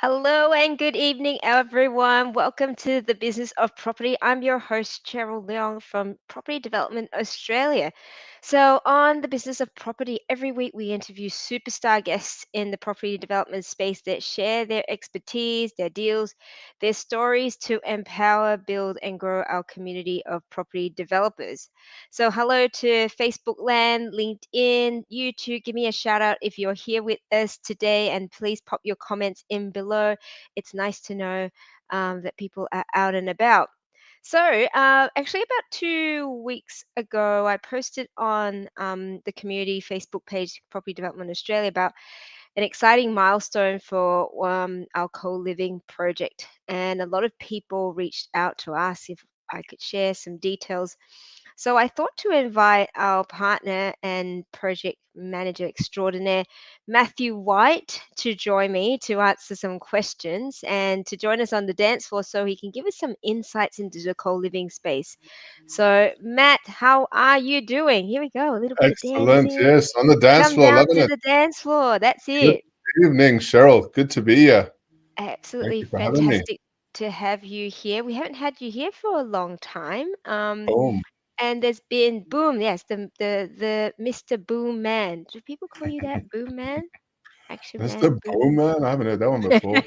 Hello and good evening, everyone. Welcome to the Business of Property. I'm your host, Cheryl Leong from Property Development Australia. So, on the Business of Property, every week we interview superstar guests in the property development space that share their expertise, their deals, their stories to empower, build, and grow our community of property developers. So, hello to Facebook Land, LinkedIn, YouTube. Give me a shout out if you're here with us today, and please pop your comments in below. It's nice to know that people are out and about. So, actually, about 2 weeks ago, I posted on the community Facebook page, Property Development Australia, about an exciting milestone for our co-living project. And a lot of people reached out to ask if I could share some details. So I thought to invite our partner and project manager extraordinaire, Matthew White, to join me to answer some questions and to join us on the dance floor so he can give us some insights into the co-living space. So, Matt, how are you doing? Here we go, a little bit of Excellent. dancing. Yes, on the dance Come floor, down loving to it. the dance floor. That's Good it. evening, Cheryl. Good to be here. Thank Absolutely you for having me. fantastic to have you here. We haven't had you here for a long time. Boom. And there's been Boom, yes, the Mr. Boom Man. Do people call you that, Boom Man? Action That's the Man, boom, Boom. man. I haven't heard that one before.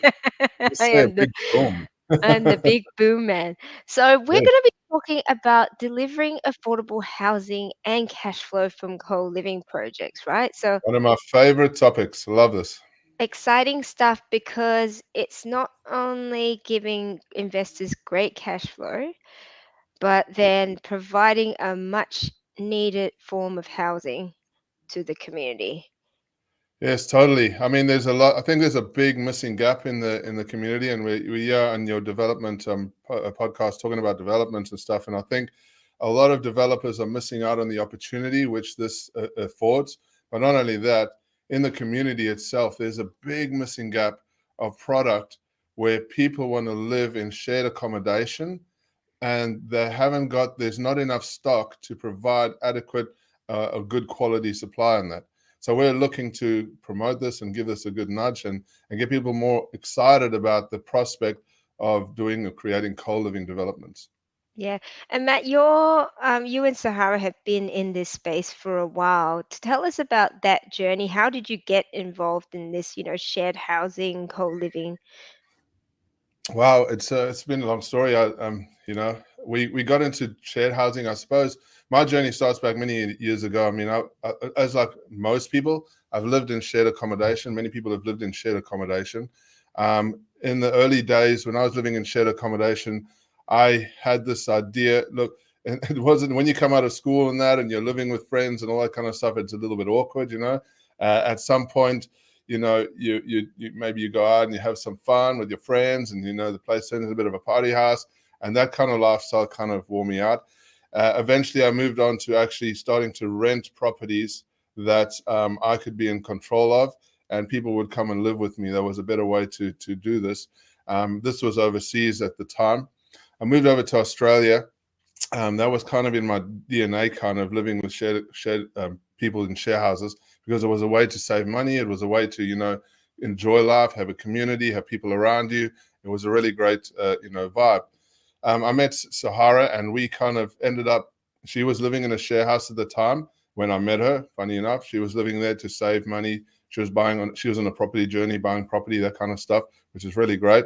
Just I say a am the big boom. I'm the big Boom Man. So we're Yes, going to be talking about delivering affordable housing and cash flow from co-living projects, right? So one of my favorite topics. Love this. exciting stuff because it's not only giving investors great cash flow, but then providing a much needed form of housing to the community. Yes, totally. I mean, there's a lot. I think there's a big missing gap in the community, and we are on your development podcast talking about development and stuff. And I think a lot of developers are missing out on the opportunity which this affords. But not only that, in the community itself, there's a big missing gap of product where people want to live in shared accommodation, and there's not enough stock to provide adequate, a good quality supply on that. So we're looking to promote this and give this a good nudge and get people more excited about the prospect of doing or creating co-living developments. Yeah. And Matt, you and Sahara have been in this space for a while. To tell us about that journey. How did you get involved in this, shared housing, co-living? Wow, it's been a long story. We got into shared housing. I suppose my journey starts back many years ago. I mean, as like most people, I've lived in shared accommodation. Many people have lived in shared accommodation. In the early days, when I was living in shared accommodation, I had this idea. Look, and it wasn't when you come out of school and that, and you're living with friends and all that kind of stuff. It's a little bit awkward, you know. At some point, you maybe you go out and you have some fun with your friends, and the place turns into a bit of a party house, and that kind of lifestyle kind of wore me out. Eventually I moved on to actually starting to rent properties that I could be in control of, and people would come and live with me. There was a better way to do this. This was overseas at the time. I moved over to Australia. That was kind of in my DNA, kind of living with shared people in share houses, because it was a way to save money. It was a way to, enjoy life, have a community, have people around you. It was a really great, vibe. I met Sahara, and we kind of ended up, she was living in a share house at the time when I met her. Funny enough, she was living there to save money. She was on a property journey, buying property, that kind of stuff, which is really great.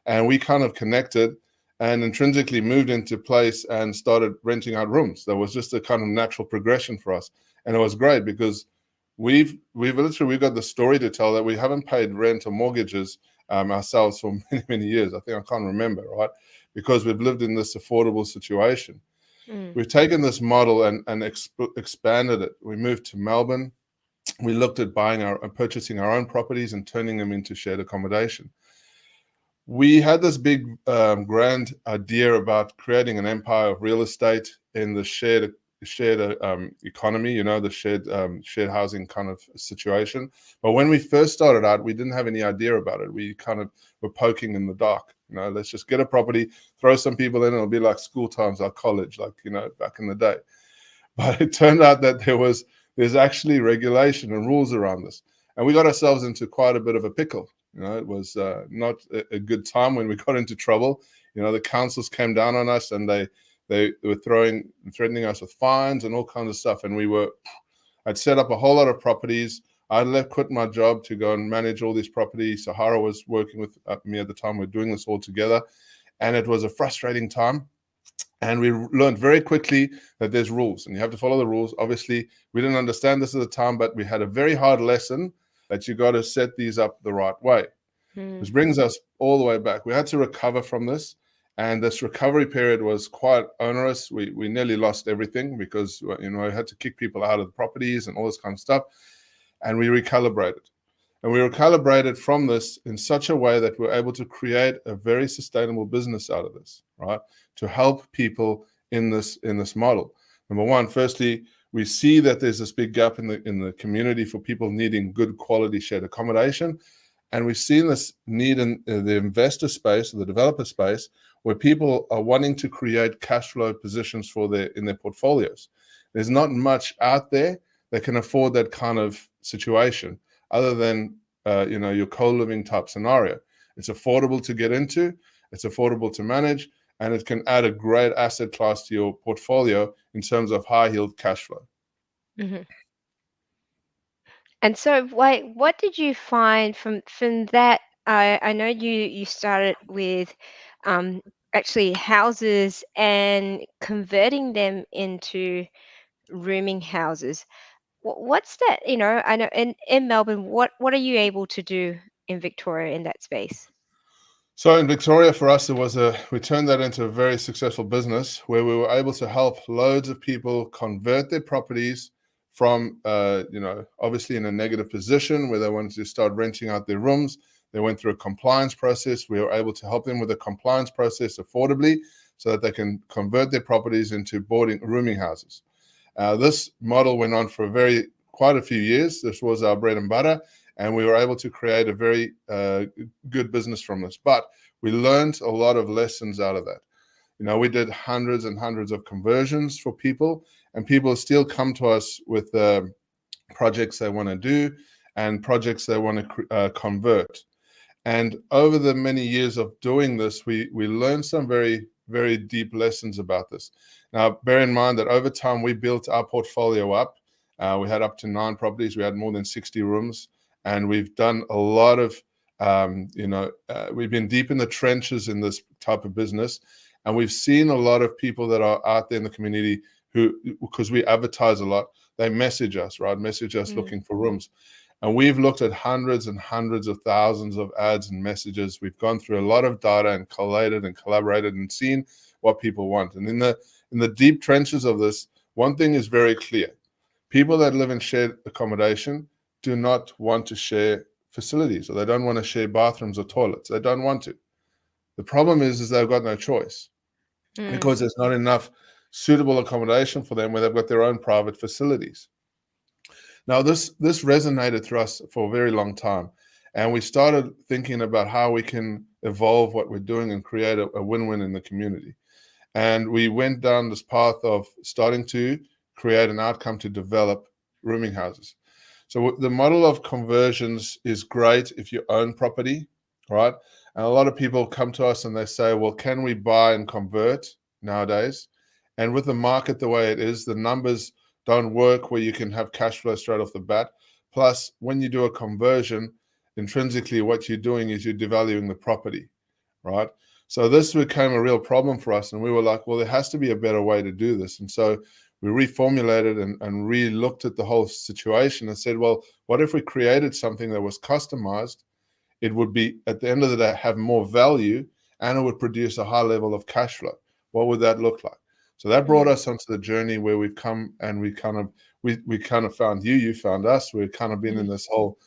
And we kind of connected and intrinsically moved into place and started renting out rooms. That was just a kind of natural progression for us. And it was great because we've got the story to tell that we haven't paid rent or mortgages ourselves for many, many years. I think I can't remember, right? Because we've lived in this affordable situation. Mm. We've taken this model and expanded it. We moved to Melbourne. We looked at purchasing our own properties and turning them into shared accommodation. We had this big, grand idea about creating an empire of real estate in the shared economy, the shared housing kind of situation. But when we first started out, we didn't have any idea about it. We kind of were poking in the dark. Let's just get a property, throw some people in, and it'll be like school times, like college, like back in the day. But it turned out that there's actually regulation and rules around this, and we got ourselves into quite a bit of a pickle. It was not a good time when we got into trouble. The councils came down on us, and they were threatening us with fines and all kinds of stuff. And I'd set up a whole lot of properties. I quit my job to go and manage all these properties. Sahara was working with me at the time. We're doing this all together, and it was a frustrating time. And we learned very quickly that there's rules, and you have to follow the rules. Obviously, we didn't understand this at the time, but we had a very hard lesson that you got to set these up the right way. Which brings us all the way back. We had to recover from this, and this recovery period was quite onerous. We nearly lost everything because we had to kick people out of the properties and all this kind of stuff, and we recalibrated. And we recalibrated from this in such a way that we're able to create a very sustainable business out of this, right? To help people in this model. Number one, firstly, we see that there's this big gap in the community for people needing good quality shared accommodation. And we've seen this need in the investor space, or the developer space, where people are wanting to create cash flow positions in their portfolios. There's not much out there that can afford that kind of situation, other than your co-living type scenario. It's affordable to get into, it's affordable to manage, and it can add a great asset class to your portfolio in terms of high yield cash flow. Mm-hmm. And so, what did you find from that? I know you started with actually houses and converting them into rooming houses. What's that? I know in Melbourne, what are you able to do in Victoria in that space? So in Victoria, for us, we turned that into a very successful business where we were able to help loads of people convert their properties from, obviously in a negative position where they wanted to start renting out their rooms. They went through a compliance process. We were able to help them with the compliance process affordably so that they can convert their properties into rooming houses. This model went on for quite a few years. This was our bread and butter, and we were able to create a very good business from this. But we learned a lot of lessons out of that. We did hundreds and hundreds of conversions for people, and people still come to us with projects they want to do and projects they want to convert. And over the many years of doing this, we learned some very, very deep lessons about this. Now, bear in mind that over time, we built our portfolio up. We had up to 9 properties. We had more than 60 rooms. And we've done a lot of, we've been deep in the trenches in this type of business. And we've seen a lot of people that are out there in the community who, because we advertise a lot, they message us, right? Message us looking for rooms. And we've looked at hundreds and hundreds of thousands of ads and messages. We've gone through a lot of data and collated and collaborated and seen what people want. And in the deep trenches of this, one thing is very clear. People that live in shared accommodation do not want to share facilities, or they don't want to share bathrooms or toilets. They don't want to. The problem is they've got no choice because there's not enough suitable accommodation for them where they've got their own private facilities. Now, this resonated through us for a very long time, and we started thinking about how we can evolve what we're doing and create a win-win in the community. And we went down this path of starting to create an outcome to develop rooming houses. So the model of conversions is great if you own property, right? And a lot of people come to us and they say, well, can we buy and convert nowadays? And with the market the way it is, the numbers don't work where you can have cash flow straight off the bat. Plus, when you do a conversion, intrinsically what you're doing is you're devaluing the property, right? So this became a real problem for us. And we were like, well, there has to be a better way to do this. And so we reformulated and re-looked at the whole situation and said, well, what if we created something that was customized? It would be, at the end of the day, have more value, and it would produce a high level of cash flow. What would that look like? So that brought us onto the journey where we've come, and we kind of found you found us. We've kind of been in this whole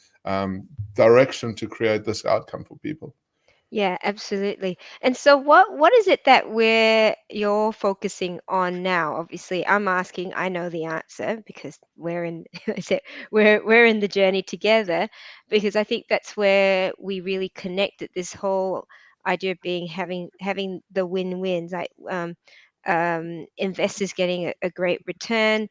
direction to create this outcome for people. Yeah, absolutely. And so what is it that you're focusing on now? Obviously, I'm asking, I know the answer because we're in is it- we're in the journey together, because I think that's where we really connected this whole idea of having the win-wins, like investors getting a great return,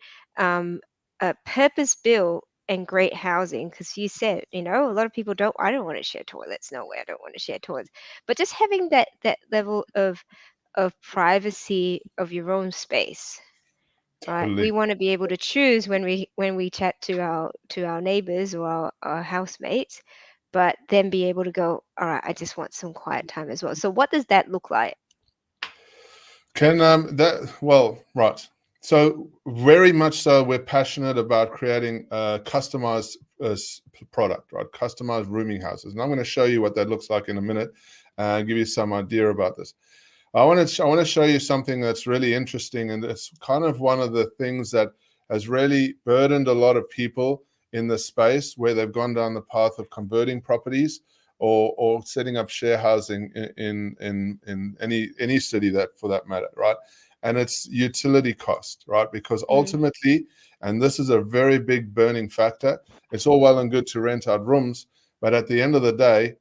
purpose built and great housing, because you said, a lot of people don't, I don't want to share toilets. No way, I don't want to share toilets. But just having that level of privacy of your own space, right? We Totally. want to be able to choose when we chat to our neighbors or our housemates, but then be able to go, all right, I just want some quiet time as well. So what does that look like? Can right. So very much so, we're passionate about creating a customized product, right? Customized rooming houses, and I'm going to show you what that looks like in a minute, and give you some idea about this. I want to show you something that's really interesting, and it's kind of one of the things that has really burdened a lot of people in the space, where they've gone down the path of converting properties or setting up share housing in any city, that for that matter, right? And it's utility cost, right? Because ultimately, and this is a very big burning factor, it's all well and good to rent out rooms, but at the end of the day,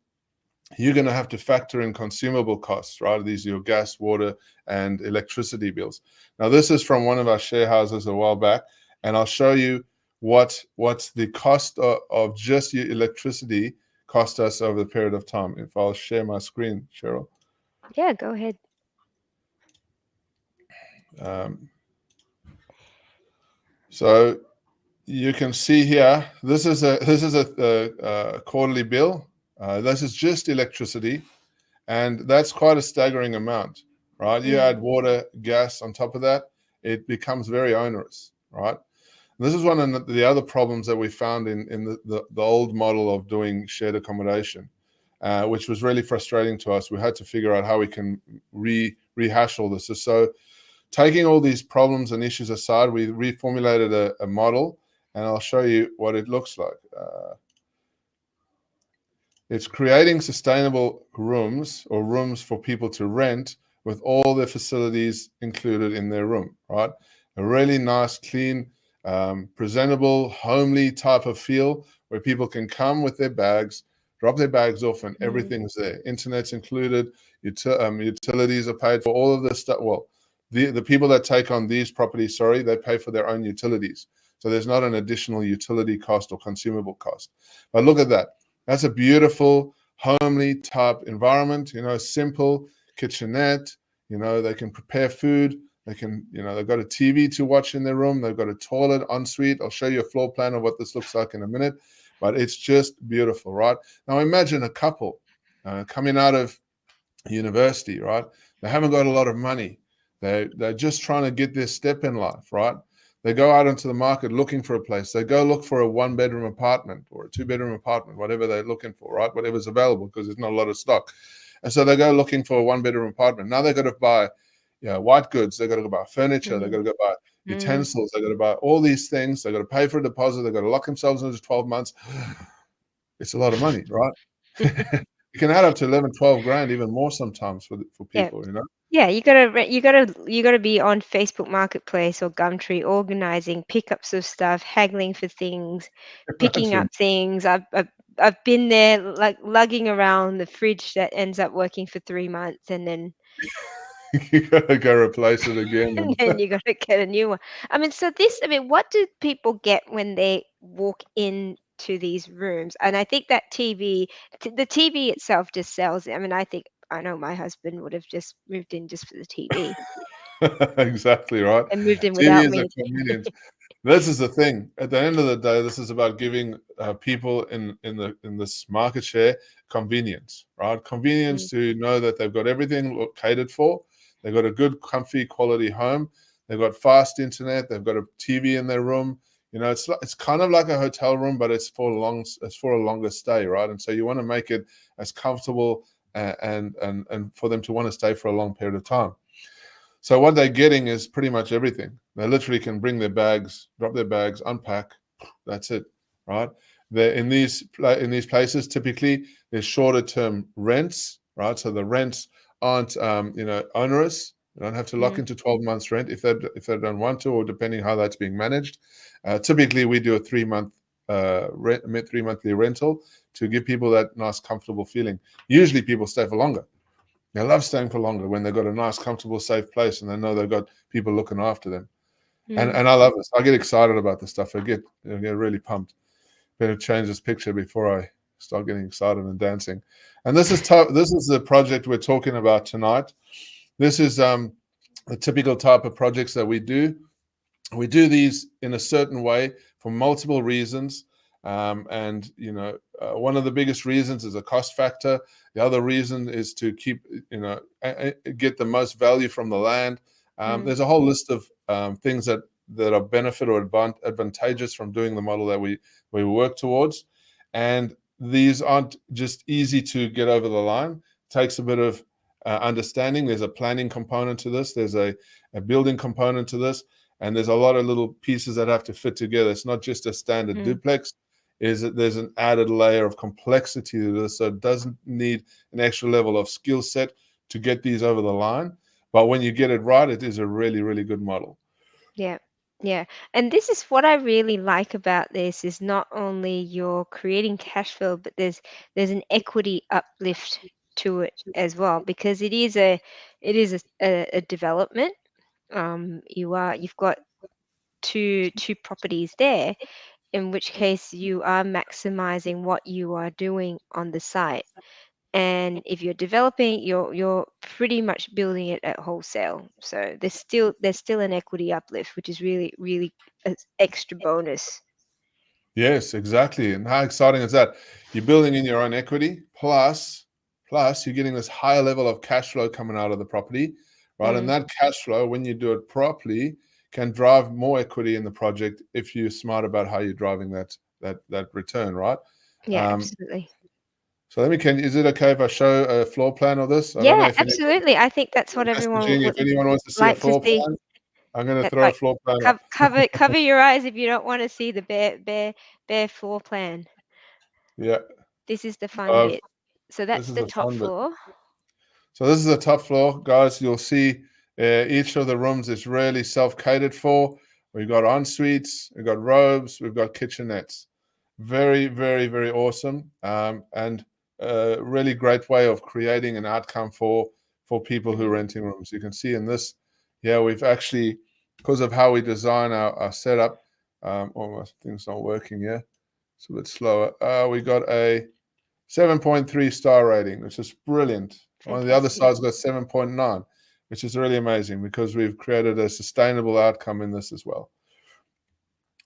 you're going to have to factor in consumable costs, right? These are your gas, water, and electricity bills. Now, this is from one of our share houses a while back, and I'll show you what's the cost of just your electricity cost us over the period of time. If I'll share my screen, Cheryl. Yeah, go ahead. So you can see here, this is a quarterly bill. This is just electricity, and that's quite a staggering amount, right? You add water, gas on top of that, it becomes very onerous, right? This is one of the other problems that we found in the old model of doing shared accommodation, which was really frustrating to us. We had to figure out how we can rehash all this. So taking all these problems and issues aside, we reformulated a model, and I'll show you what it looks like. It's creating sustainable rooms, or rooms for people to rent, with all their facilities included in their room, right? A really nice, clean, presentable, homely type of feel, where people can come with their bags, drop their bags off, and everything's there. Internet's included, utilities are paid for, all of this stuff. Well, the people that take on these properties, they pay for their own utilities. So there's not an additional utility cost or consumable cost. But look at that. That's a beautiful, homely type environment, simple kitchenette, they can prepare food. They can, they've got a TV to watch in their room. They've got a toilet ensuite. I'll show you a floor plan of what this looks like in a minute, but it's just beautiful, right? Now imagine a couple coming out of university, right? They haven't got a lot of money. They're just trying to get their step in life, right? They go out into the market looking for a place. They go look for a 1-bedroom apartment or a 2-bedroom apartment, whatever they're looking for, right? Whatever's available, because there's not a lot of stock. And so they go looking for a 1-bedroom apartment. Now they've got to buy white goods. They've got to go buy furniture. They've got to go buy utensils. They've got to buy all these things. They've got to pay for a deposit. They've got to lock themselves into 12 months. It's a lot of money, right? It can add up to 11, 12 grand, even more sometimes for people, Yeah, you gotta be on Facebook Marketplace or Gumtree, organizing pickups of stuff, haggling for things, picking up things. I've been there, like lugging around the fridge that ends up working for 3 months, and then you gotta go replace it again. and then you gotta get a new one. What do people get when they walk into these rooms? And I think that the TV itself just sells it. I know my husband would have just moved in just for the TV Exactly right. and moved in TV without is a me. convenience. This is the thing. At the end of the day, this is about giving people in this market share convenience, right? Convenience to know that they've got everything catered for. They've got a good, comfy, quality home. They've got fast internet. They've got a TV in their room. It's kind of like a hotel room, but it's for a longer stay, right? And so you want to make it as comfortable and for them to want to stay for a long period of time. So what they're getting is pretty much everything. They literally can bring their bags, drop their bags, unpack. That's it, right? They're in these places. Typically, there's shorter term rents, right? So the rents aren't onerous. You don't have to lock into 12 months rent if they don't want to, or depending how that's being managed. Typically, we do a 3-monthly rental to give people that nice, comfortable feeling. Usually, people stay for longer. They love staying for longer when they've got a nice, comfortable, safe place, and they know they've got people looking after them. And I love this. I get excited about this stuff. I get really pumped. better change this picture before I start getting excited and dancing. And this is the project we're talking about tonight. This is a typical type of projects that we do. We do these in a certain way for multiple reasons. And one of the biggest reasons is a cost factor. The other reason is to keep, get the most value from the land. There's a whole list of things that are benefit or advantageous from doing the model that we work towards. And these aren't just easy to get over the line. It takes a bit of understanding. There's a planning component to this. There's a building component to this. And there's a lot of little pieces that have to fit together. It's not just a standard duplex. There's an added layer of complexity to this. So it doesn't need an extra level of skill set to get these over the line. But when you get it right, it is a really, really good model. Yeah. Yeah. And this is what I really like about this is not only you're creating cash flow, but there's an equity uplift to it as well, because it is a development. You've got two properties there, in which case you are maximizing what you are doing on the site. And if you're developing, you're pretty much building it at wholesale. So there's still an equity uplift, which is really, really an extra bonus. Yes, exactly. And how exciting is that? You're building in your own equity, plus you're getting this higher level of cash flow coming out of the property, right? And that cash flow, when you do it properly, can drive more equity in the project if you're smart about how you're driving that return, right? Yeah, absolutely. So is it okay if I show a floor plan of this? I don't know Yeah, if absolutely. I think that's what everyone if would anyone wants to see a like to floor see. plan, I'm going to That's throw a like floor plan up. cover your eyes if you don't want to see the bare floor plan. Yeah. This is the fun bit. So This that's is the the top fun bit. floor. So this is the top floor, guys. You'll see each of the rooms is really self-catered for. We've got en suites, we've got robes, we've got kitchenettes. Very, very, very awesome, and a really great way of creating an outcome for people who are renting rooms. You can see in this, we've actually, because of how we design our setup, my thing's not working here. It's a bit slower. We got a 7.3 star rating, which is brilliant. On the other side's got 7.9, which is really amazing because we've created a sustainable outcome in this as well.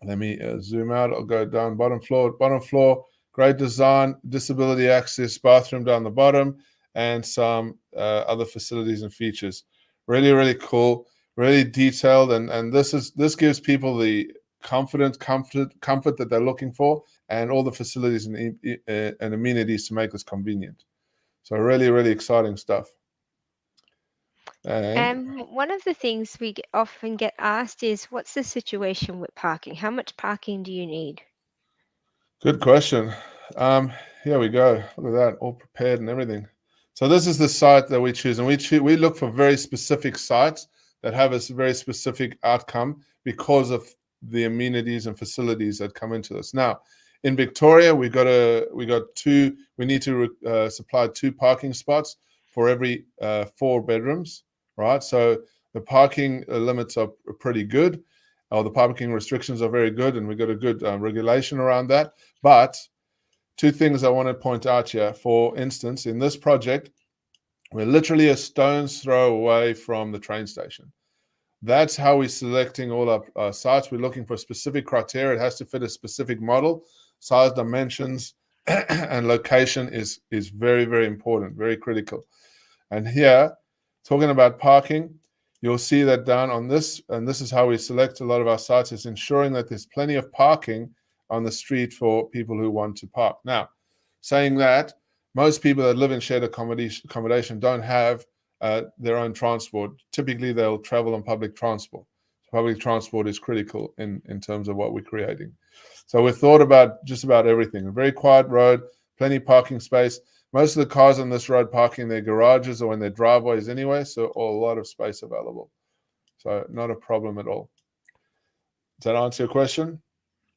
Let me zoom out. I'll go down bottom floor. Bottom floor, great design, disability access, bathroom down the bottom, and some other facilities and features. Really, really cool, really detailed, and this gives people the comfort that they're looking for, and all the facilities and amenities to make this convenient. So really, really exciting stuff. And one of the things we often get asked is, what's the situation with parking? How much parking do you need? Good question. Here we go. Look at that, all prepared and everything. So this is the site that we choose, and we look for very specific sites that have a very specific outcome because of the amenities and facilities that come into this. Now, in Victoria, we need to supply 2 parking spots for every 4 bedrooms, right? So the parking limits are pretty good. The parking restrictions are very good, and we've got a good regulation around that. But 2 things I want to point out here. For instance, in this project, we're literally a stone's throw away from the train station. That's how we're selecting all our sites. We're looking for specific criteria. It has to fit a specific model. Size, dimensions, and location is very, very important, very critical. And here, talking about parking, you'll see that down on this, and this is how we select a lot of our sites, is ensuring that there's plenty of parking on the street for people who want to park. Now, saying that, most people that live in shared accommodation don't have their own transport. Typically, they'll travel on public transport. Public transport is critical in terms of what we're creating. So we've thought about just about everything. A very quiet road, plenty of parking space. Most of the cars on this road park in their garages or in their driveways anyway, so a lot of space available. So not a problem at all. Does that answer your question?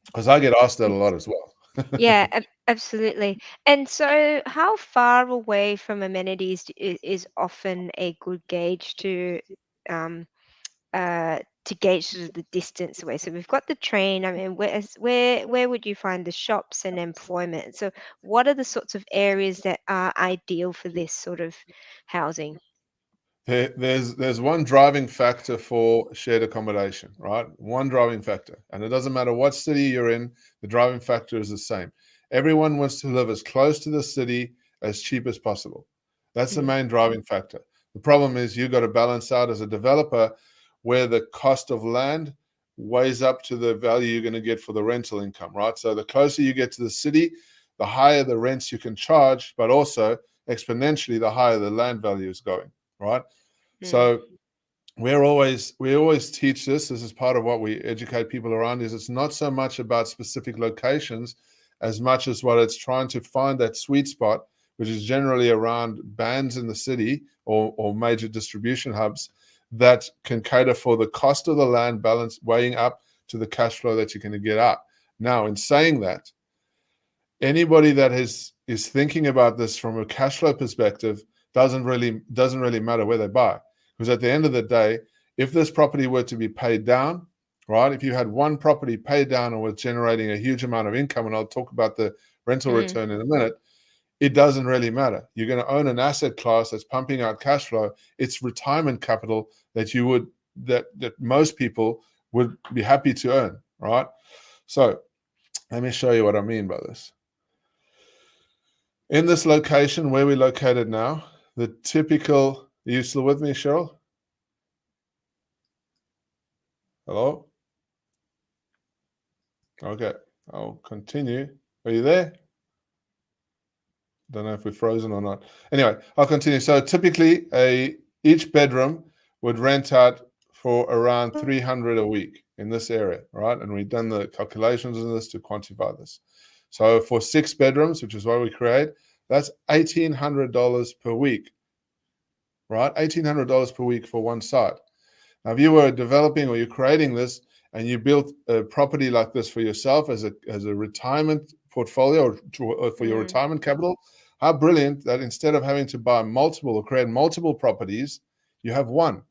Because I get asked that a lot as well. Yeah, absolutely. And so, how far away from amenities is often a good gauge to um, to gauge sort of the distance away. So we've got the train. I mean, where would you find the shops and employment? So what are the sorts of areas that are ideal for this sort of housing? There's one driving factor for shared accommodation, right? One driving factor. And it doesn't matter what city you're in, the driving factor is the same. Everyone wants to live as close to the city as cheap as possible. That's the Mm, main driving factor. The problem is you've got to balance out as a developer where the cost of land weighs up to the value you're going to get for the rental income, right? So the closer you get to the city, the higher the rents you can charge, but also exponentially the higher the land value is going, right? mm, So we always teach this. This is part of what we educate people around. Is it's not so much about specific locations as much as what it's trying to find that sweet spot, which is generally around bands in the city or major distribution hubs that can cater for the cost of the land balance weighing up to the cash flow that you're going to get out. Now, in saying that, anybody that is thinking about this from a cash flow perspective doesn't really matter where they buy. Because at the end of the day, if this property were to be paid down, right? If you had one property paid down and was generating a huge amount of income, and I'll talk about the rental mm. return in a minute, it doesn't really matter. You're going to own an asset class that's pumping out cash flow. It's retirement capital that most people would be happy to earn, right? So let me show you what I mean by this. In this location where we're located now, the typical, are you still with me, Cheryl? Hello? Okay, I'll continue. Are you there? Don't know if we're frozen or not. Anyway, I'll continue. So typically, each bedroom would rent out for around 300 a week in this area, right? And we've done the calculations on this to quantify this. So for 6 bedrooms, which is what we create, that's $1,800 per week, right? $1,800 per week for one site. Now, if you were developing or you're creating this and you built a property like this for yourself as a retirement portfolio or for your Mm. retirement capital, how brilliant that instead of having to buy multiple or create multiple properties, you have one.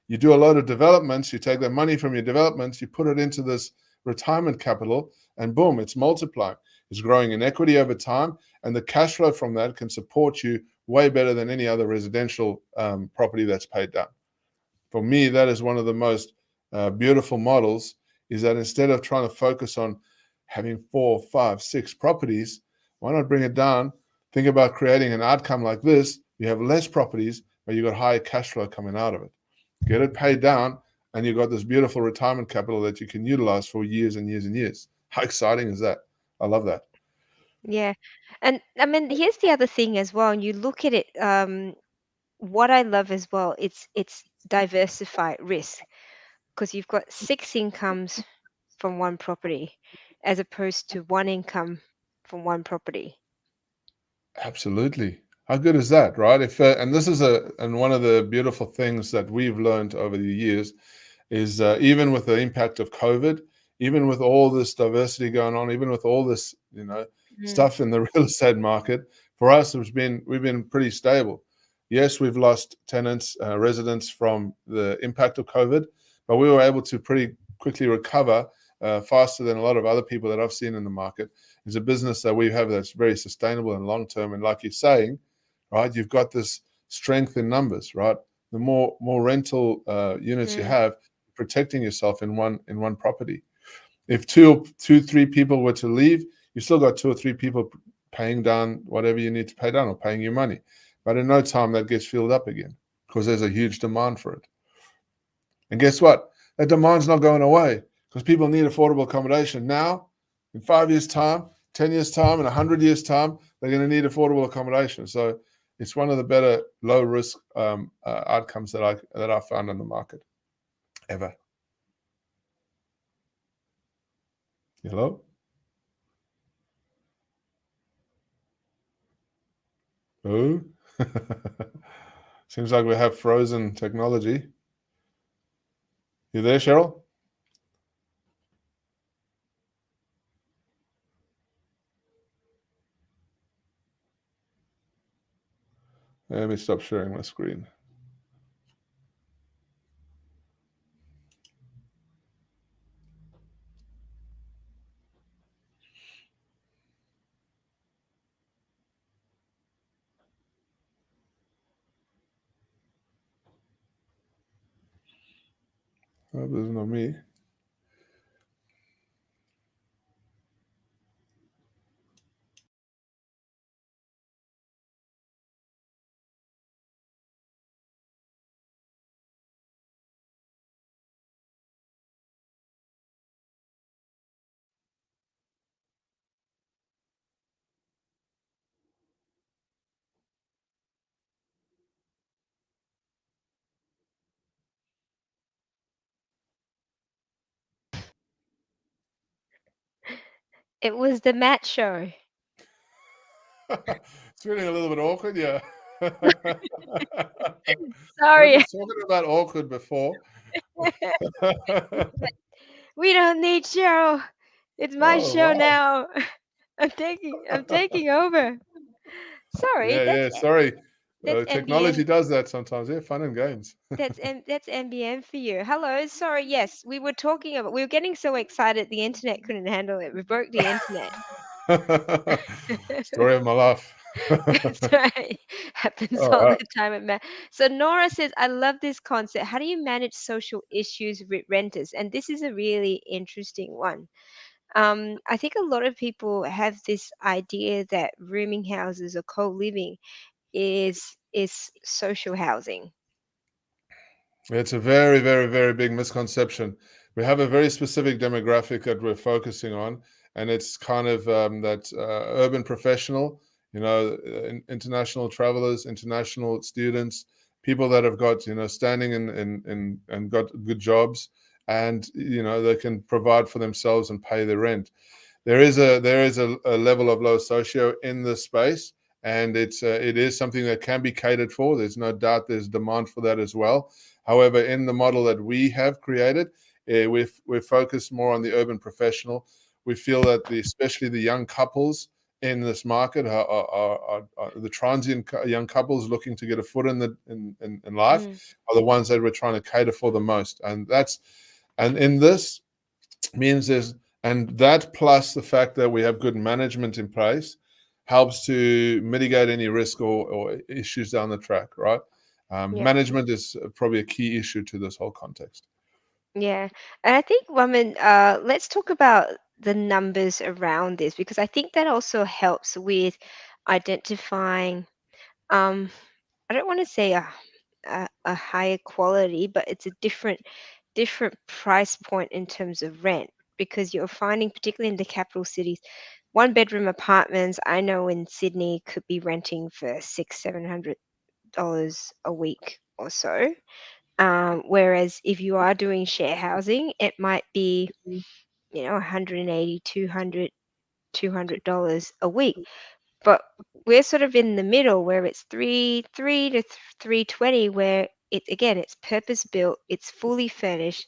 You do a lot of developments, you take the money from your developments, you put it into this retirement capital, and boom, it's multiplying. It's growing in equity over time, and the cash flow from that can support you way better than any other residential property that's paid down. For me, that is one of the most beautiful models, is that instead of trying to focus on having 4, 5, 6 properties, why not bring it down? Think about creating an outcome like this. You have less properties, but you've got higher cash flow coming out of it. Get it paid down, and you've got this beautiful retirement capital that you can utilize for years and years and years. How exciting is that? I love that. Yeah. And I mean, here's the other thing as well. And you look at it, what I love as well, it's diversified risk because you've got 6 incomes from one property as opposed to one income from one property. Absolutely. How good is that, right? If and this is one of the beautiful things that we've learned over the years is even with the impact of COVID, even with all this diversity going on, even with all this, Mm, stuff in the real estate market, for us, we've been pretty stable. Yes, we've lost tenants, residents from the impact of COVID, but we were able to pretty quickly recover faster than a lot of other people that I've seen in the market. It's a business that we have that's very sustainable and long term. And like you're saying, right, you've got this strength in numbers, right? The more rental units you mm, have, protecting yourself in one property. If two, 3 people were to leave, you still got 2 or 3 people paying down whatever you need to pay down or paying you money. But in no time that gets filled up again because there's a huge demand for it. And guess what? That demand's not going away because people need affordable accommodation now. In 5 years' time, 10 years' time, and 100 years' time, they're going to need affordable accommodation. So it's one of the better low risk outcomes that I found on the market ever. Hello? Oh, seems like we have frozen technology. You there, Cheryl? Let me stop sharing my screen. Oh, this is not me. It was the Matt show. It's feeling a little bit awkward, yeah. We're Sorry. just talking about awkward before. We don't need Cheryl. It's my Oh, show wow. now. I'm taking over. Sorry, Yeah, yeah. Sorry. that's Technology NBN. does that sometimes. Yeah, fun and games. That's NBN for you. Hello, sorry. Yes, we were talking about. We were getting so excited the internet couldn't handle it. We broke the internet. Story of my life. That's right. Happens All all right. the time at So Nora says, I love this concept. How do you manage social issues with renters? And this is a really interesting one. I think a lot of people have this idea that rooming houses or co-living is social housing. It's a very, very, very big misconception. We have a very specific demographic that we're focusing on, and it's kind of that urban professional, international travelers, international students, people that have got, standing and got good jobs, and they can provide for themselves and pay their rent. There is a level of low socio in this space, and it is something that can be catered for. There's no doubt there's demand for that as well. However, in the model that we have created, we're focused more on the urban professional. We feel that especially the young couples in this market are the transient young couples looking to get a foot in life Mm, are the ones that we're trying to cater for the most. And in this means there's and that plus the fact that we have good management in place helps to mitigate any risk or issues down the track, right? yeah. Management is probably a key issue to this whole context. Yeah. And I think, woman, let's talk about the numbers around this because I think that also helps with identifying, um, I don't want to say a higher quality, but it's a different price point in terms of rent because you're finding, particularly in the capital cities, one bedroom apartments I know in Sydney could be renting for $600-700 a week or so. Whereas if you are doing share housing, it might be, 180, 200 $200 a week. But we're sort of in the middle where it's three to 320, where it's purpose built, it's fully furnished,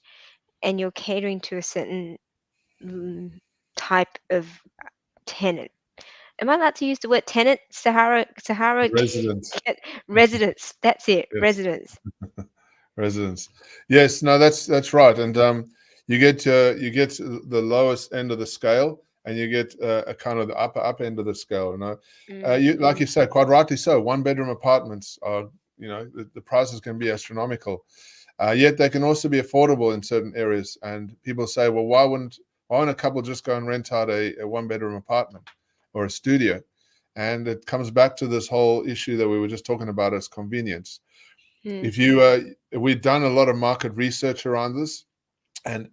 and you're catering to a certain mm, type of tenant. Am I allowed to use the word tenant? Sahara Residents, residents. That's it, yes. residents. Residents. Yes, no, that's right. And you get the lowest end of the scale, and you get a kind of the upper end of the scale. You like Mm. you say, quite rightly so. One bedroom apartments are, the prices can be astronomical. Yet they can also be affordable in certain areas. And people say, well, why wouldn't a couple just go and rent out a one bedroom apartment or a studio? And it comes back to this whole issue that we were just talking about as convenience. Mm. If you We've done a lot of market research around this, and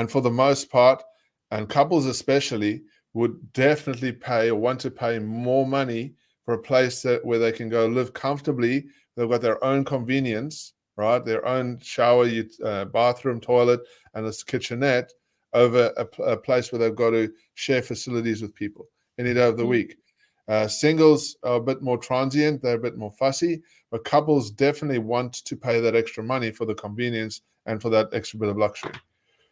for the most part, and couples especially would definitely pay or want to pay more money for a place where they can go live comfortably. They've got their own convenience, right? Their own shower, bathroom, toilet, and a kitchenette over a place where they've got to share facilities with people any day of the Mm. week. Singles are a bit more transient, they're a bit more fussy, but couples definitely want to pay that extra money for the convenience and for that extra bit of luxury.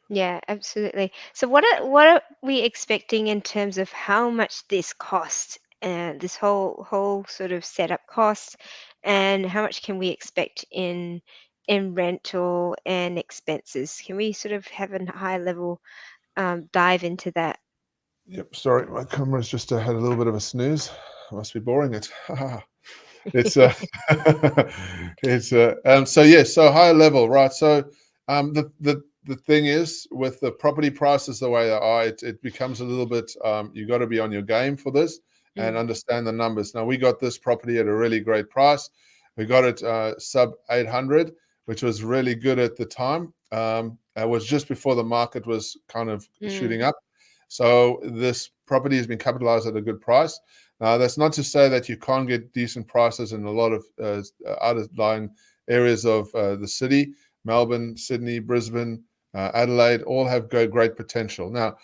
Yeah, absolutely. So what are we expecting in terms of how much this costs and this whole sort of setup costs, and how much can we expect in rental and expenses? Can we sort of have a high level dive into that? Yep, sorry, my camera's just had a little bit of a snooze. Must be boring it. It's it's so yeah, so higher level, right? So the the thing is, with the property prices the way they are, it becomes a little bit, you got to be on your game for this and Mm. understand the numbers. Now, we got this property at a really great price. We got it sub 800, which was really good at the time. It was just before the market was kind of shooting Mm. up. So this property has been capitalized at a good price. Now, that's not to say that you can't get decent prices in a lot of outlying areas of the city. Melbourne, Sydney, Brisbane, Adelaide, all have great potential. Now,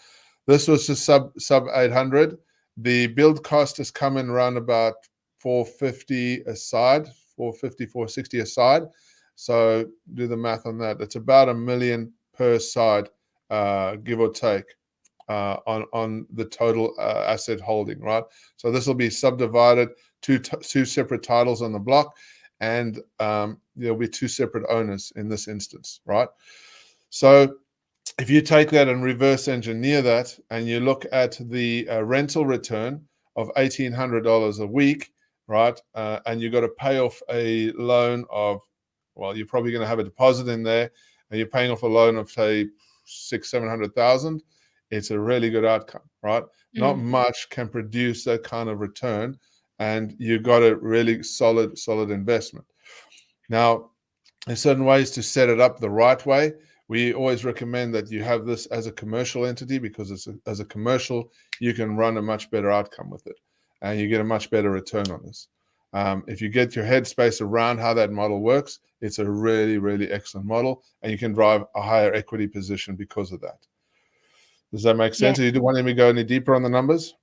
this was just sub 800. The build cost has come in around about 450 a side, 450, 460 a side. So do the math on that. It's about $1 million per side, give or take, on the total asset holding, right? So this will be subdivided, two separate titles on the block, and there'll be two separate owners in this instance, right? So if you take that and reverse engineer that, and you look at the rental return of $1,800 a week, right? And you've got to pay off a loan of, well, you're probably going to have a deposit in there, and you're paying off a loan of, say, 600,000-700,000. It's a really good outcome, right? Not much can produce that kind of return, and you got a really solid investment. Now, there's certain ways to set it up the right way. We always recommend that you have this as a commercial entity, because as a commercial, you can run a much better outcome with it, and you get a much better return on this. If you get your headspace around how that model works, it's a really, really excellent model, and you can drive a higher equity position because of that. Does that make Yeah. sense? Or you want me to go any deeper on the numbers?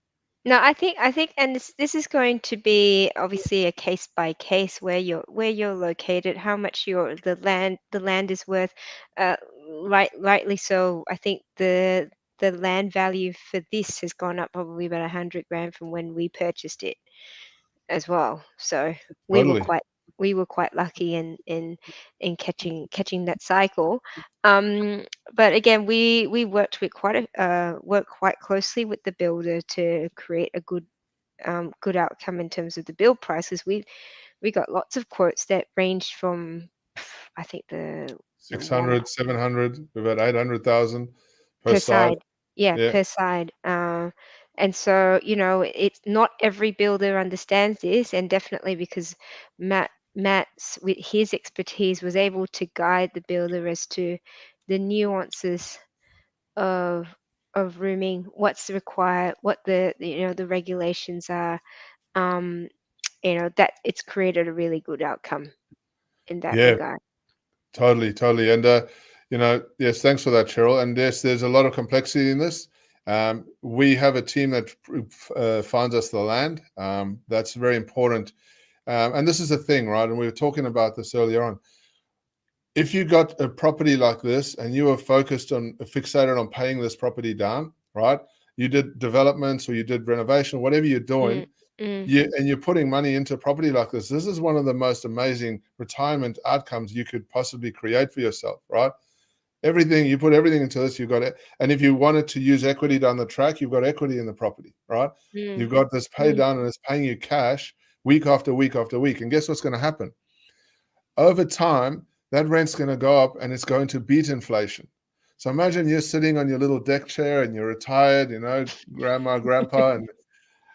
No, I think, and this is going to be obviously a case by case where you're located, how much the land is worth. Uh, rightly so. I think the land value for this has gone up probably about 100 grand from when we purchased it as well. So we were Totally. quite we were quite lucky in catching that cycle. Um, but again, we worked quite closely with the builder to create a good outcome in terms of the build prices. We got lots of quotes that ranged from, I think the one 600, 700, about 800,000 per per side. side. Yeah, Yeah. per side. And so, it's not every builder understands this, and definitely because Matt's with his expertise was able to guide the builder as to the nuances of rooming, what's required, what the regulations are. Um, that it's created a really good outcome in that Yeah, regard. totally. And, yes, thanks for that, Cheryl. And yes, there's a lot of complexity in this. We have a team that finds us the land. That's very important. And this is the thing, right? And we were talking about this earlier on. If you got a property like this and you were fixated on paying this property down, right? You did developments or you did renovation, whatever you're doing, Mm, mm, and you're putting money into a property like this. This is one of the most amazing retirement outcomes you could possibly create for yourself, right? You put everything into this, you've got it. And if you wanted to use equity down the track, you've got equity in the property, right? mm, You've got this pay mm. down, and it's paying you cash week after week after week. And guess what's going to happen? Over time, that rent's going to go up, and it's going to beat inflation. So imagine you're sitting on your little deck chair and you're retired, grandma, grandpa,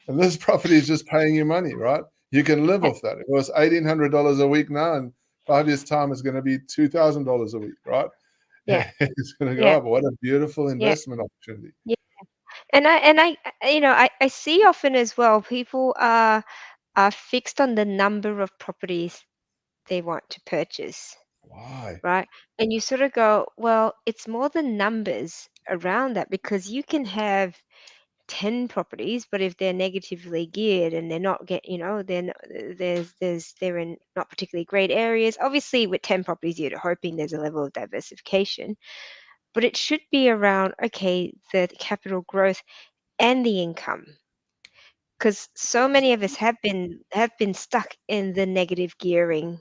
and this property is just paying you money, right? You can live Uh, off that. It was $1,800 a week now, and 5 years' time is going to be $2,000 a week, right? Yeah, It's going to go yeah, up. What a beautiful yeah, investment opportunity. yeah. And I see often as well, people are fixed on the number of properties they want to purchase, Why? right? And you sort of go, well, it's more than numbers around that, because you can have 10 properties, but if they're negatively geared and they're not then they're in not particularly great areas. Obviously, with 10 properties, you're hoping there's a level of diversification, but it should be around, okay, the capital growth and the income, because so many of us have been stuck in the negative gearing.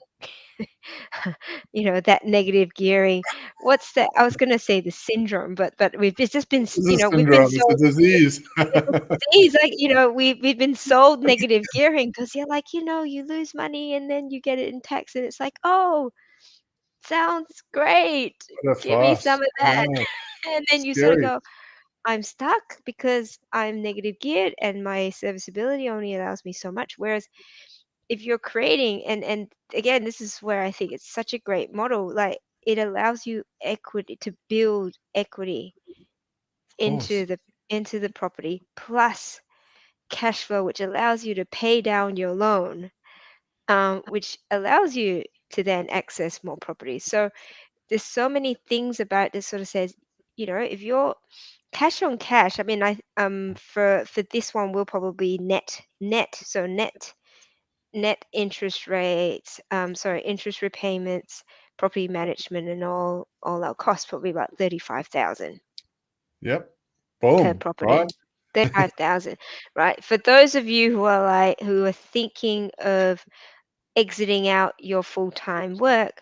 That negative gearing. What's that? I was going to say the syndrome, but it's just been, This is we've been syndrome. It's a sold. disease. It's a disease, like, we've been sold negative gearing, because you're like, you lose money and then you get it in tax, and it's like, oh, sounds great. What a Give me farce. some of that. Yeah, And then you sort of scary. go, I'm stuck because I'm negative geared and my serviceability only allows me so much. Whereas if you're creating, and again, this is where I think it's such a great model, like it allows you equity to build equity Of course. into the property plus cash flow, which allows you to pay down your loan, which allows you to then access more properties. So there's so many things about this sort of says, if you're cash on cash, I mean, for this one, we'll probably net, so net interest rates, sorry, interest repayments, property management, and all our costs probably about 35,000 Yep. per Boom. property. Right. 35,000, right? For those of you who are thinking of exiting out your full-time work,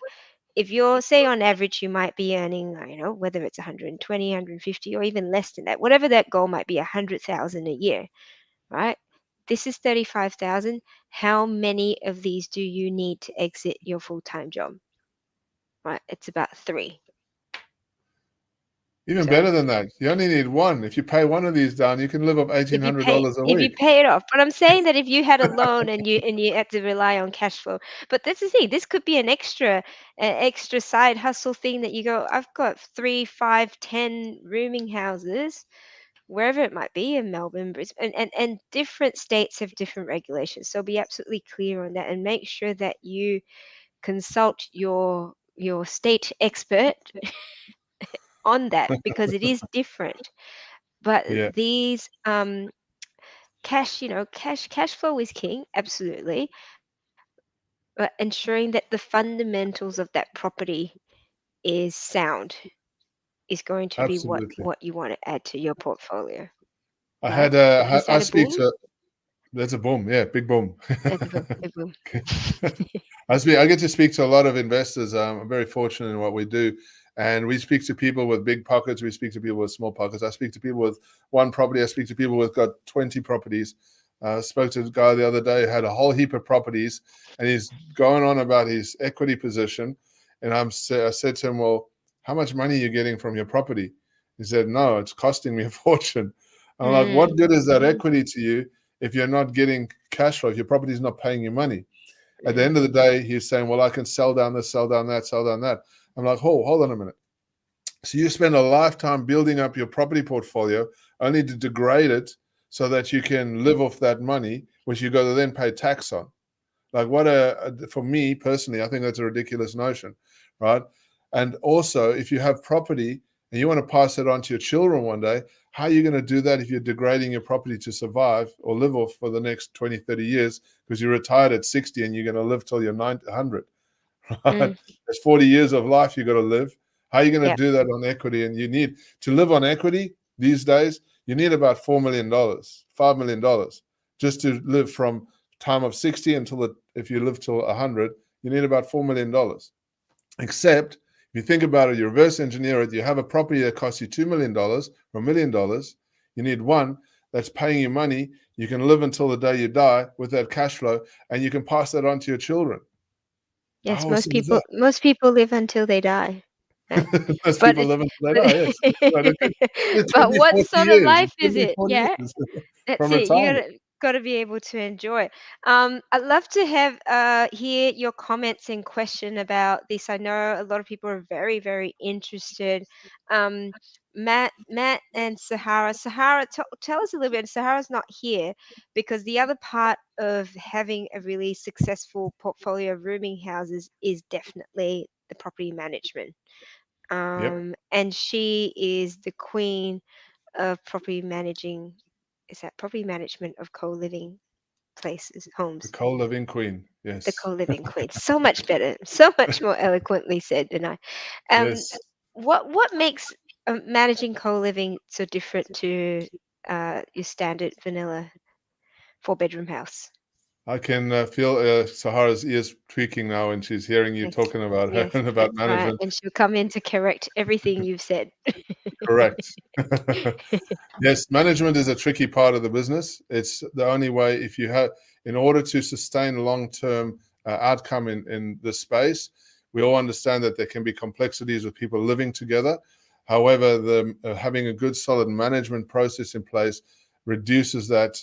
if you're, say, on average, you might be earning, I don't know, whether it's 120, 150, or even less than that, whatever that goal might be, 100,000 a year, right? This is 35,000. How many of these do you need to exit your full-time job? Right? It's about three. Even So better than that. You only need one. If you pay one of these down, you can live off $1,800 a if you week. pay it off, but I'm saying that if you had a loan and you had to rely on cash flow, but that's the thing. This could be an extra side hustle thing that you go. I've got 3, 5, 10 rooming houses wherever it might be in Melbourne, Brisbane, and different states have different regulations. So be absolutely clear on that and make sure that you consult your state expert on that because it is different. But Yeah, these cash flow is king, absolutely. But ensuring that the fundamentals of that property is sound is going to be what absolutely. what you want to add to your portfolio, I right? had Is I that a speak boom? to That's a boom. Yeah, big boom. That's a boom. A boom. I get to speak to a lot of investors. I'm very fortunate in what we do. And we speak to people with big pockets. We speak to people with small pockets. I speak to people with one property. I speak to people with got 20 properties. Spoke to a guy the other day who had a whole heap of properties, and he's going on about his equity position. And I said to him, well, how much money are you getting from your property? He said, no, it's costing me a fortune. I'm like, what Mm, good is that mhm, equity to you if you're not getting cash flow, if your property is not paying you money? At the mm, end of the day, he's saying, well, I can sell down this, sell down that, sell down that. I'm like, hold on a minute. So you spend a lifetime building up your property portfolio only to degrade it so that you can live off that money, which you got to then pay tax on. Like for me personally, I think that's a ridiculous notion, right? And also, if you have property and you want to pass it on to your children one day, how are you going to do that if you're degrading your property to survive or live off for the next 20, 30 years because you're retired at 60 and you're going to live till you're 100, right? mm. There's 40 years of life you got to live. How are you going to Yeah. do that on equity? And you need to live on equity these days, you need about $4 million, $5 million just to live from time of 60 if you live till 100, you need about $4 million. Except if you think about it, you reverse engineer it, you have a property that costs you $2 million or $1 million, you need one that's paying you money, you can live until the day you die with that cash flow, and you can pass that on to your children. Yes, How awesome is that? most people live until they die. Yeah. Most But people it's live until they but die, yes. Right. It could but be what 40 sort of years. It life could is be it? 40 Yeah. years That's from it. You retirement. gotta be able to enjoy it. I'd love to have hear your comments and question about this. I know a lot of people are very, very interested. Um, Matt and Sahara. Sahara, tell us a little bit. Sahara's not here because the other part of having a really successful portfolio of rooming houses is definitely the property management. Yep. And she is the queen of property managing. Is that property management of co-living places, The homes? co-living queen. The Yes. co-living queen. So much better, so much more eloquently said than I. Um, Yes. what makes managing co-living so different to your standard vanilla four-bedroom house? I can feel Sahara's ears tweaking now when she's hearing you Yes, talking about her yes, and about that's right. management. And she'll come in to correct everything you've said. Correct. Yes, management is a tricky part of the business. It's the only way in order to sustain long-term outcome in this space, We all understand that there can be complexities with people living together. However, having a good, solid management process in place reduces that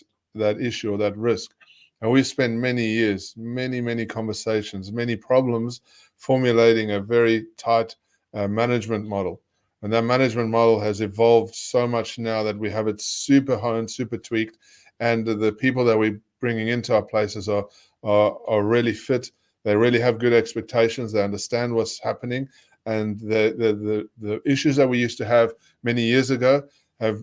issue or that risk. And we spent many years, many conversations, many problems formulating a very tight management model. And that management model has evolved so much now that we have it super honed, super tweaked, and the people that we're bringing into our places are really fit. They really have good expectations. They understand what's happening, and the issues that we used to have many years ago have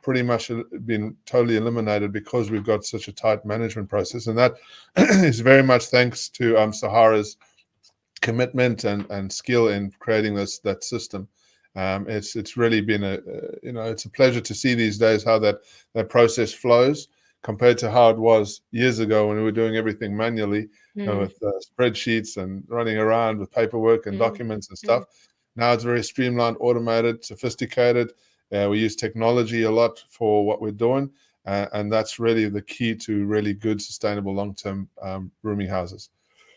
pretty much been totally eliminated because we've got such a tight management process, and that is very much thanks to Sahara's commitment and skill in creating that system. It's really been it's a pleasure to see these days how that process flows compared to how it was years ago when we were doing everything manually, with spreadsheets and running around with paperwork and documents and stuff. Now it's very streamlined, automated, sophisticated. We use technology a lot for what we're doing, and that's really the key to really good, sustainable, long-term rooming houses.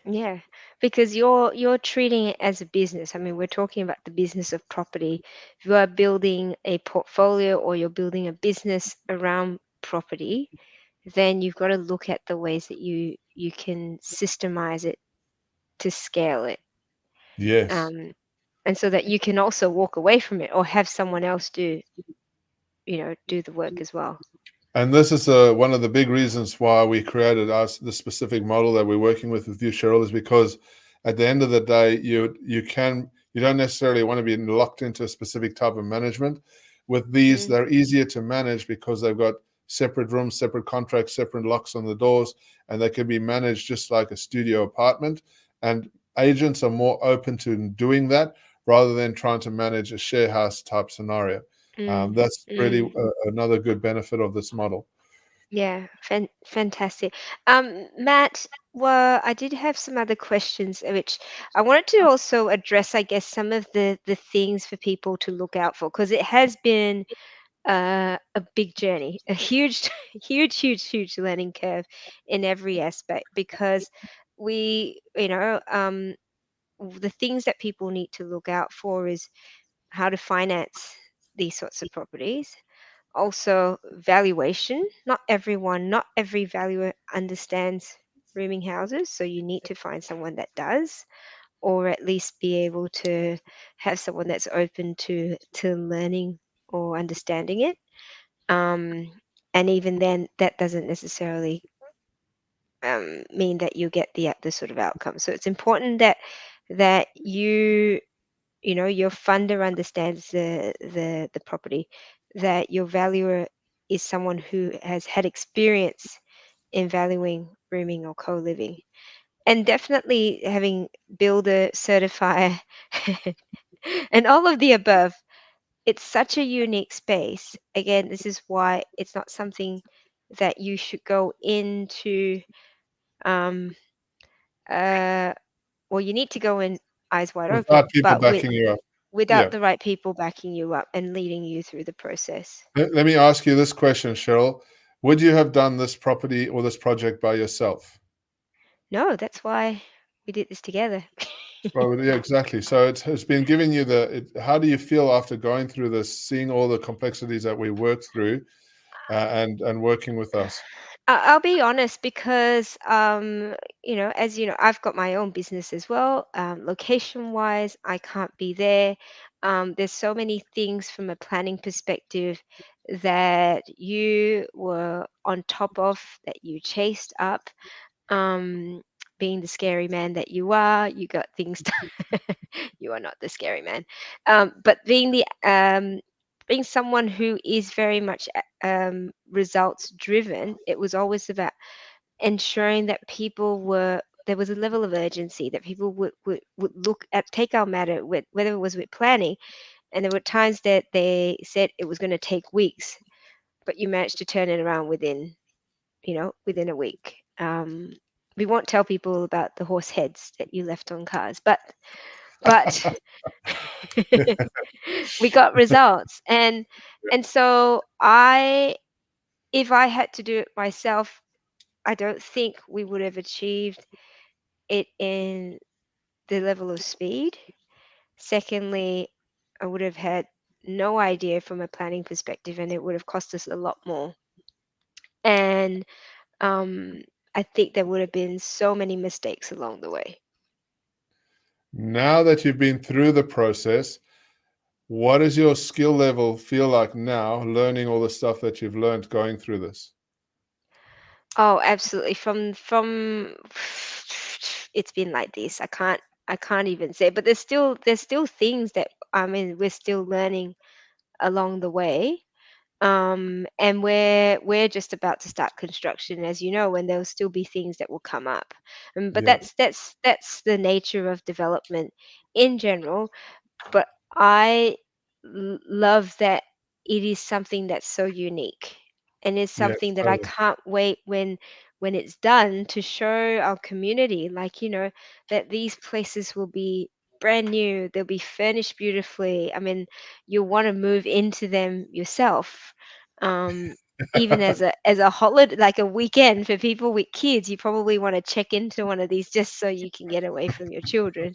Yeah, because you're treating it as a business. I mean, we're talking about the business of property. If you are building a portfolio or you're building a business around property, then you've got to look at the ways that you can systemize it to scale it, Yes. and so that you can also walk away from it or have someone else do the work as well. And this is one of the big reasons why we created the specific model that we're working with you, Cheryl, is because at the end of the day, you don't necessarily want to be locked into a specific type of management. With these, they're easier to manage because they've got separate rooms, separate contracts, separate locks on the doors, and they can be managed just like a studio apartment. And agents are more open to doing that rather than trying to manage a share house type scenario. That's really another good benefit of this model. Yeah, fantastic. Matt, well, I did have some other questions, which I wanted to also address, I guess, some of the things for people to look out for, because it has been a big journey, a huge, huge learning curve in every aspect, because the things that people need to look out for is how to finance these sorts of properties. Also, valuation. Not every valuer understands rooming houses, so you need to find someone that does, or at least be able to have someone that's open to learning or understanding it. Um, and even then, that doesn't necessarily mean that you get the sort of outcome. So it's important that your funder understands the property, that your valuer is someone who has had experience in valuing rooming or co-living, and definitely having builder certifier and all of the above. It's such a unique space. Again, this is why it's not something that you should go into. um uh well, you need to go in eyes wide Without open, people but backing you up. without Yeah. the right people backing you up and leading you through the process. Let me ask you this question, Cheryl. Would you have done this property or this project by yourself? No, that's why we did this together. Well, yeah, exactly. So it's been giving you how do you feel after going through this, seeing all the complexities that we worked through, and working with us? I'll be honest, because as you know, I've got my own business as well. Location wise, I can't be there. There's so many things from a planning perspective that you were on top of, that you chased up. um Being the scary man that you are, you got things done. You are not the scary man. But being someone who is very much results driven, it was always about ensuring that there was a level of urgency, that people would look at, take our matter with, whether it was with planning. And there were times that they said it was going to take weeks, but you managed to turn it around within a week. We won't tell people about the horse heads that you left on cars, but we got results. And so if I had to do it myself, I don't think we would have achieved it in the level of speed. Secondly, I would have had no idea from a planning perspective, and it would have cost us a lot more. And I think there would have been so many mistakes along the way. Now that you've been through the process, what does your skill level feel like now, learning all the stuff that you've learned going through this? Oh, absolutely. From it's been like this. I can't even say, but there's still things that I mean we're still learning along the way. And we're just about to start construction, as you know, and there'll still be things that will come up. But Yeah, that's the nature of development in general. But I love that it is something that's so unique, and it's yes, something that I totally. can't wait when it's done to show our community, like, that these places will be brand new, they'll be furnished beautifully. I mean, you'll want to move into them yourself. Um, Even as a holiday, like a weekend for people with kids, you probably want to check into one of these just so you can get away from your children.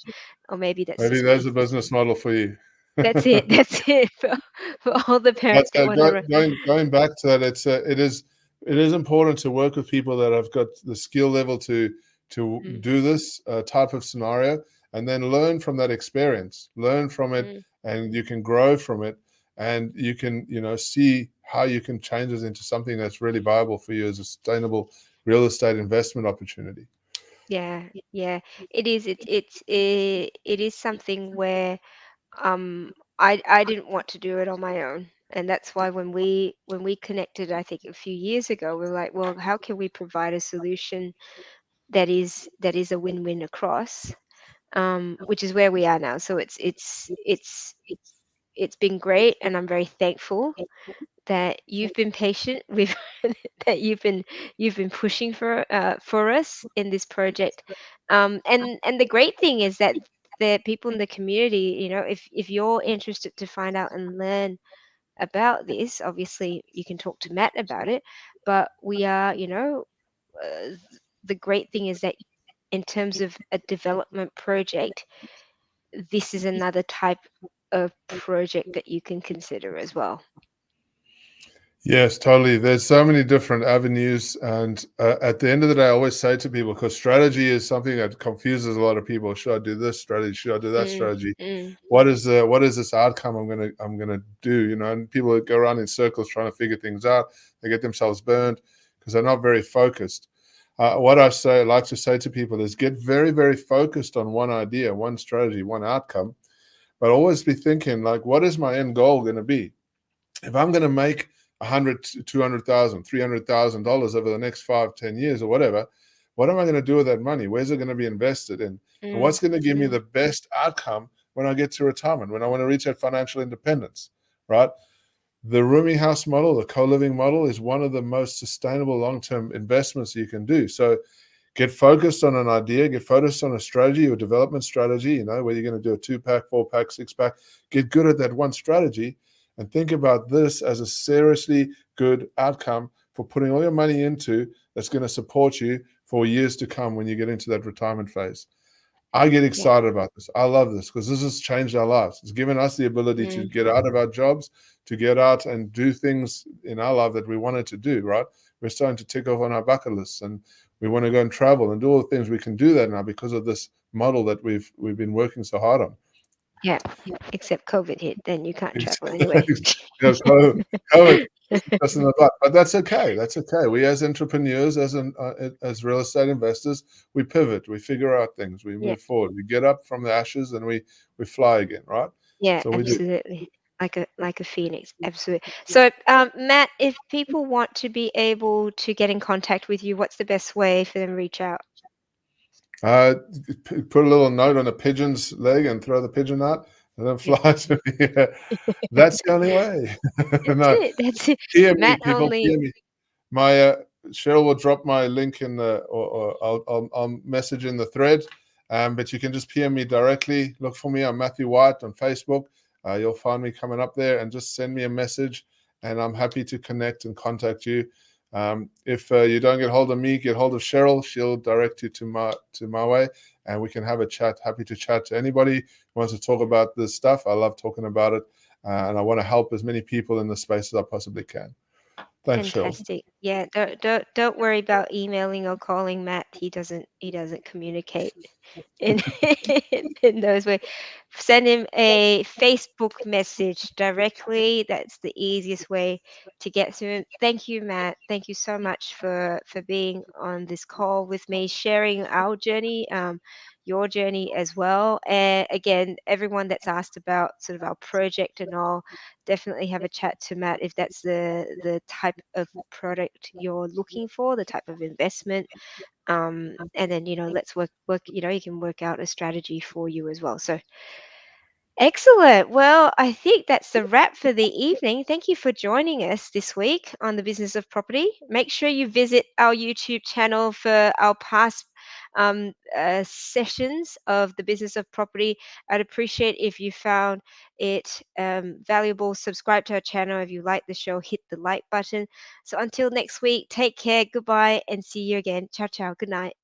Or maybe that's Maybe just there's me. a business model for you. That's it. That's it for all the But parents that want to. going back to that, it is important to work with people that have got the skill level to Mm, do this type of scenario, and then learn from that experience, learn from it, mm, and you can grow from it, and you can see how you can change it into something that's really viable for you as a sustainable real estate investment opportunity. yeah, yeah. It is. It is something where I didn't want to do it on my own. And that's why when we connected, I think a few years ago, we were like, well, how can we provide a solution that is a win-win across? Which is where we are now. So it's been great, and I'm very thankful that you've been patient with that you've been pushing for us in this project. And the great thing is that the people in the community, if you're interested to find out and learn about this, obviously you can talk to Matt about it. But we are, uh, the great thing is that in terms of a development project, this is another type of project that you can consider as well. Yes, totally. There's so many different avenues, and at the end of the day, I always say to people, because strategy is something that confuses a lot of people. Should I do this strategy? Should I do that Mm, strategy? mm, What is this outcome I'm gonna do? And people go around in circles trying to figure things out. They get themselves burned because they're not very focused. What like to say to people is get very, very focused on one idea, one strategy, one outcome, but always be thinking like, what is my end goal going to be? If I'm going to make 100, 200,000, $300,000 over the next 5, 10 years or whatever, what am I going to do with that money? Where's it going to be invested in? And mm, what's going to give me mm. the best outcome when I get to retirement, when I want to reach that financial independence, right? The rooming house model, the co-living model, is one of the most sustainable long-term investments you can do. So get focused on an idea, get focused on a strategy or development strategy, whether you're going to do a 2-pack, 4-pack, 6-pack, get good at that one strategy and think about this as a seriously good outcome for putting all your money into that's going to support you for years to come when you get into that retirement phase. I get Yeah. excited about this. I love this because this has changed our lives. It's given us the ability to Mm, get out of our jobs, to get out and do things in our life that we wanted to do, right? We're starting to tick off on our bucket lists, and we want to go and travel and do all the things. We can do that now because of this model that we've been working so hard on. yeah. Except COVID hit, then you can't travel anyway. COVID us in the butt, but that's okay. That's okay. We as entrepreneurs, as real estate investors, we pivot, we figure out things, we Yeah. move forward, we get up from the ashes, and we fly again, right? Yeah, So we do. absolutely. Like a phoenix. Absolutely. So, Matt, if people want to be able to get in contact with you, what's the best way for them to reach out? Uh, Put a little note on a pigeon's leg and throw the pigeon out, and then Yeah. fly to me. That's the only way. That's No, it. That's it. PM me, Matt people. only. PM me. My Cheryl will drop my link in the, or I'll message in the thread. But you can just PM me directly. Look for me. I'm Matthew White on Facebook. You'll find me coming up there, and just send me a message, and I'm happy to connect and contact you. If you don't get hold of me, get hold of Cheryl. She'll direct you to my way, and we can have a chat. Happy to chat to anybody who wants to talk about this stuff. I love talking about it, and I want to help as many people in the space as I possibly can. Thanks, Cheryl. Fantastic. Yeah, don't worry about emailing or calling Matt. He doesn't communicate in in those ways. Send him a Facebook message directly. That's the easiest way to get to him. Thank you, Matt. Thank you so much for being on this call with me, sharing our journey, your journey as well. And again, everyone that's asked about sort of our project and all, definitely have a chat to Matt if that's the type of product you're looking for, the type of investment. And then let's work. You can work out a strategy for you as well. So excellent. Well, I think that's the wrap for the evening. Thank you for joining us this week on the Business of Property. Make sure you visit our YouTube channel for our past sessions of the Business of Property. I'd appreciate if you found it valuable. Subscribe to our channel. If you like the show, hit the like button. So until next week, take care, goodbye, and see you again. Ciao, ciao. Good night.